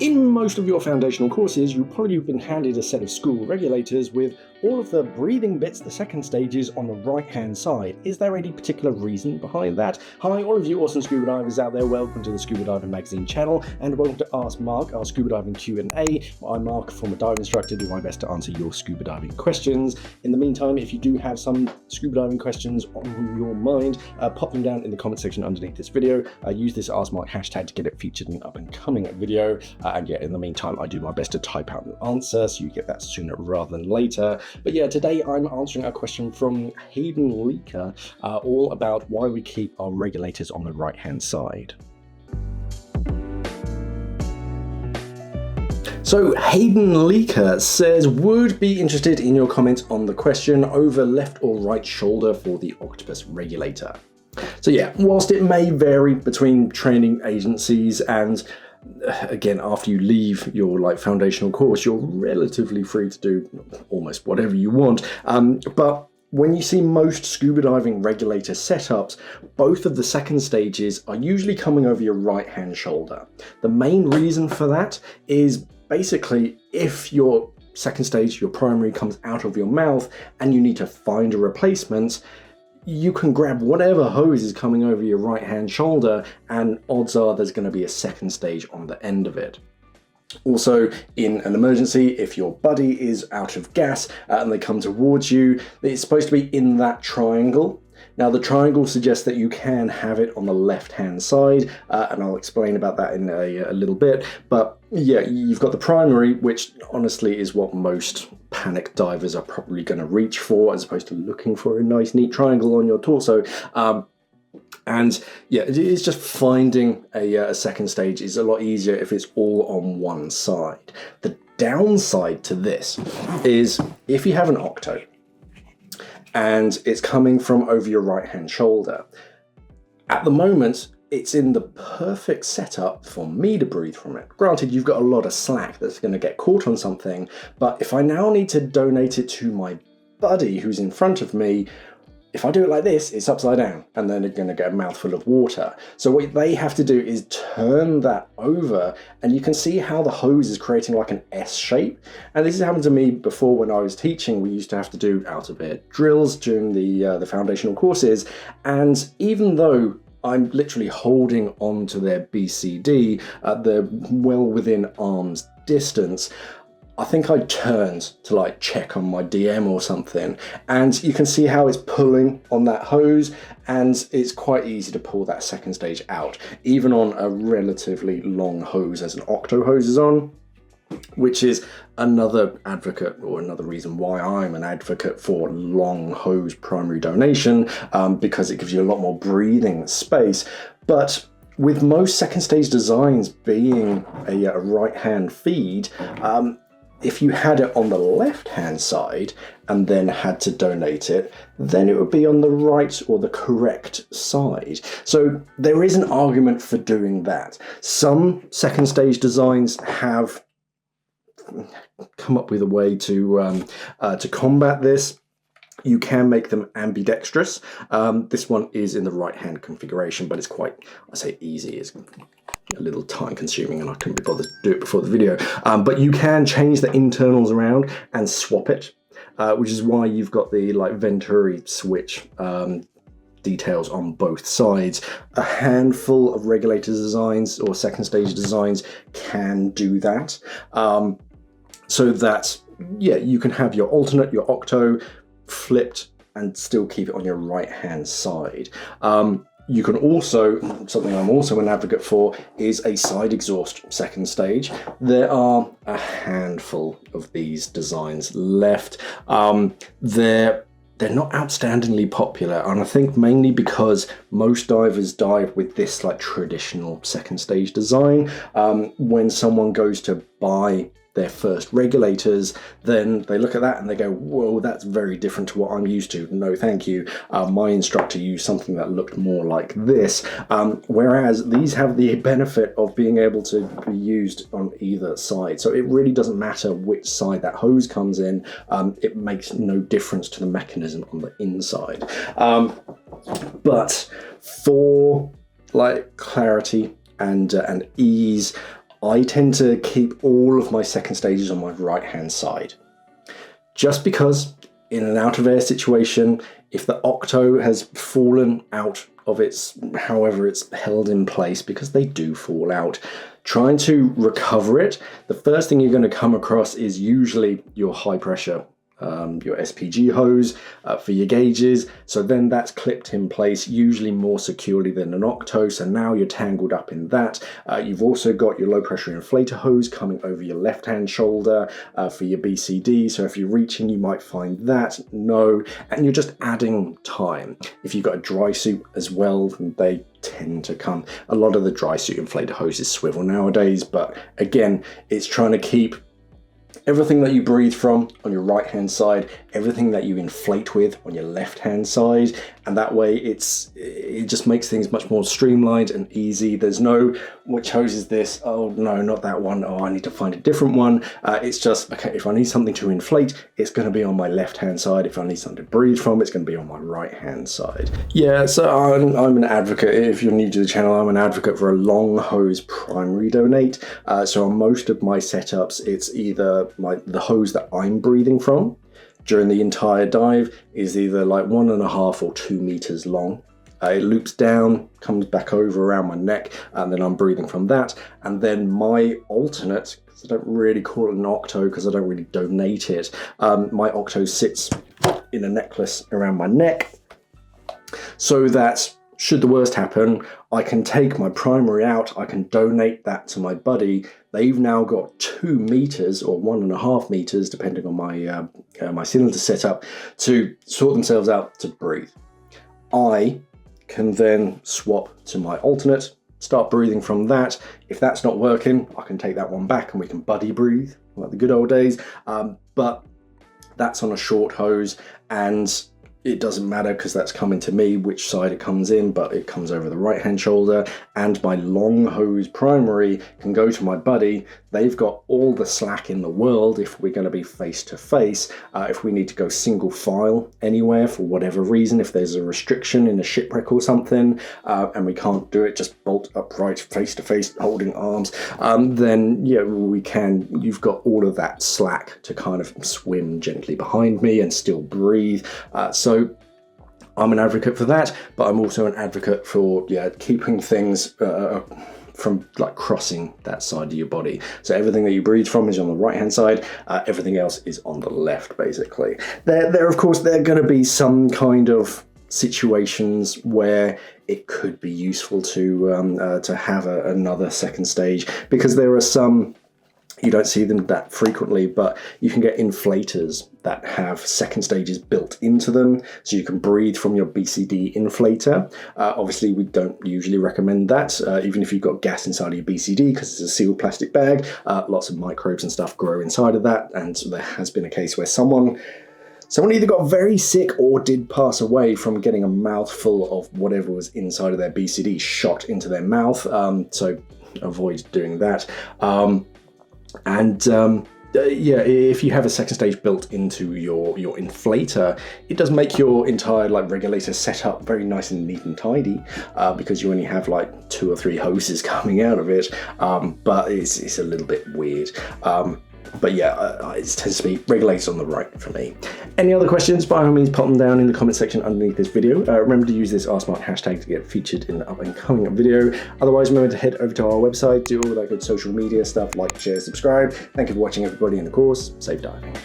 In most of your foundational courses, you've probably been handed a set of school regulators with all of the breathing bits, the second stages, on the right-hand side. Is there any particular reason behind that? Hi, all of you awesome scuba divers out there. Welcome to the Scuba Diver Magazine channel, and welcome to Ask Mark, our scuba diving Q&A. I'm Mark, former dive instructor, do my best to answer your scuba diving questions. In the meantime, if you do have some scuba diving questions on your mind, pop them down in the comment section underneath this video. Use this Ask Mark hashtag to get it featured in an up-and-coming video. And yeah, in the meantime, I do my best to type out an answer so you get that sooner rather than later. But yeah, today I'm answering a question from 𝐻𝐻𝐸𝐿𝐸, all about why we keep our regulators on the right-hand side. So 𝐻𝐻𝐸𝐿𝐸 says, would be interested in your comments on the question over left or right shoulder for the octopus regulator. So yeah, whilst it may vary between training agencies and again, after you leave your foundational course, you're relatively free to do almost whatever you want. But when you see most scuba diving regulator setups, both of the second stages are usually coming over your right-hand shoulder. The main reason for that is basically if your second stage, your primary, comes out of your mouth and you need to find a replacement, you can grab whatever hose is coming over your right-hand shoulder, and odds are there's going to be a second stage on the end of it. Also, in an emergency, if your buddy is out of gas and they come towards you, it's supposed to be in that triangle. Now, the triangle suggests that you can have it on the left-hand side, and I'll explain about that in a little bit. But yeah, you've got the primary, which honestly is what most panic divers are probably going to reach for, as opposed to looking for a nice, neat triangle on your torso. And yeah, it's just finding a second stage is a lot easier if it's all on one side. The downside to this is if you have an Octo, and it's coming from over your right-hand shoulder. At the moment, it's in the perfect setup for me to breathe from it. Granted, you've got a lot of slack that's going to get caught on something, but if I now need to donate it to my buddy who's in front of me, if I do it like this, it's upside down, and then they're going to get a mouthful of water. So what they have to do is turn that over, and you can see how the hose is creating like an S shape. And this has happened to me before when I was teaching. We used to have to do out-of-bed drills during the foundational courses, and even though I'm literally holding on to their BCD, they're well within arm's distance, I think I turned to check on my DM or something, and you can see how it's pulling on that hose, and it's quite easy to pull that second stage out, even on a relatively long hose as an Octo hose is on, which is another advocate, or another reason why I'm an advocate for long hose primary donation, because it gives you a lot more breathing space. But with most second stage designs being a right-hand feed, if you had it on the left-hand side and then had to donate it, then it would be on the right or the correct side. So there is an argument for doing that. Some second stage designs have come up with a way to combat this. You can make them ambidextrous. This one is in the right-hand configuration, but it's quite, I say easy, it's a little time consuming and I couldn't be bothered to do it before the video. But you can change the internals around and swap it, which is why you've got the Venturi switch details on both sides. A handful of regulator designs or second stage designs can do that. So that, yeah, you can have your alternate, your Octo, flipped and still keep it on your right-hand side. You can also, something I'm also an advocate for, is a side exhaust second stage. There are a handful of these designs left. They're not outstandingly popular, and I think mainly because most divers dive with this traditional second stage design. When someone goes to buy their first regulators, then they look at that and they go, whoa, that's very different to what I'm used to. No, thank you. My instructor used something that looked more like this. Whereas these have the benefit of being able to be used on either side. So it really doesn't matter which side that hose comes in. It makes no difference to the mechanism on the inside. But for clarity and ease, I tend to keep all of my second stages on my right hand side. Just because in an out of air situation, if the Octo has fallen out of its, however it's held in place, because they do fall out, trying to recover it, the first thing you're going to come across is usually your high pressure, your SPG hose for your gauges. So then that's clipped in place, usually more securely than an Octo. So now you're tangled up in that. You've also got your low pressure inflator hose coming over your left hand shoulder for your BCD. So if you're reaching, you might find that. No, and you're just adding time. If you've got a dry suit as well, they tend to come. A lot of the dry suit inflator hoses swivel nowadays, but again, it's trying to keep everything that you breathe from on your right hand side, everything that you inflate with on your left hand side, and that way it just makes things much more streamlined and easy. There's no, which hose is this? Oh no, not that one. Oh, I need to find a different one. It's just, okay, if I need something to inflate, it's going to be on my left hand side. If I need something to breathe from, it's going to be on my right hand side. Yeah, so I'm an advocate. If you're new to the channel, I'm an advocate for a long hose primary donate. So on most of my setups, it's either the hose that I'm breathing from during the entire dive is either like 1.5 or 2 meters long. It loops down, comes back over around my neck, and then I'm breathing from that. And then my alternate, because I don't really call it an Octo because I don't really donate it, my Octo sits in a necklace around my neck, so that should the worst happen, I can take my primary out, I can donate that to my buddy. They've now got 2 meters or 1.5 meters, depending on my my cylinder setup, to sort themselves out to breathe. I can then swap to my alternate, start breathing from that. If that's not working, I can take that one back and we can buddy breathe, like the good old days. But that's on a short hose, and it doesn't matter because that's coming to me which side it comes in, but it comes over the right hand shoulder, and my long hose primary can go to my buddy. They've got all the slack in the world if we're going to be face to face. If we need to go single file anywhere for whatever reason, if there's a restriction in a shipwreck or something, and we can't do it, just bolt upright face to face holding arms, then yeah, we can. You've got all of that slack to kind of swim gently behind me and still breathe. So I'm an advocate for that, but I'm also an advocate for keeping things from like crossing that side of your body. So everything that you breathe from is on the right hand side, everything else is on the left, basically. There of course, there are going to be some kind of situations where it could be useful to have another second stage, because there are some, you don't see them that frequently, but you can get inflators that have second stages built into them, so you can breathe from your BCD inflator. Obviously, we don't usually recommend that, even if you've got gas inside of your BCD, because it's a sealed plastic bag. Lots of microbes and stuff grow inside of that, and there has been a case where someone either got very sick or did pass away from getting a mouthful of whatever was inside of their BCD shot into their mouth, so avoid doing that. Yeah, if you have a second stage built into your inflator, it does make your entire like regulator setup very nice and neat and tidy, because you only have like 2 or 3 hoses coming out of it, but it's a little bit weird. But yeah, it tends to be regulated on the right for me. Any other questions, by all means pop them down in the comment section underneath this video. Remember to use this @smart hashtag to get featured in the up and coming video. Otherwise, remember to head over to our website, do all that good social media stuff, like, share, subscribe. Thank you for watching, everybody, and of course, safe diving.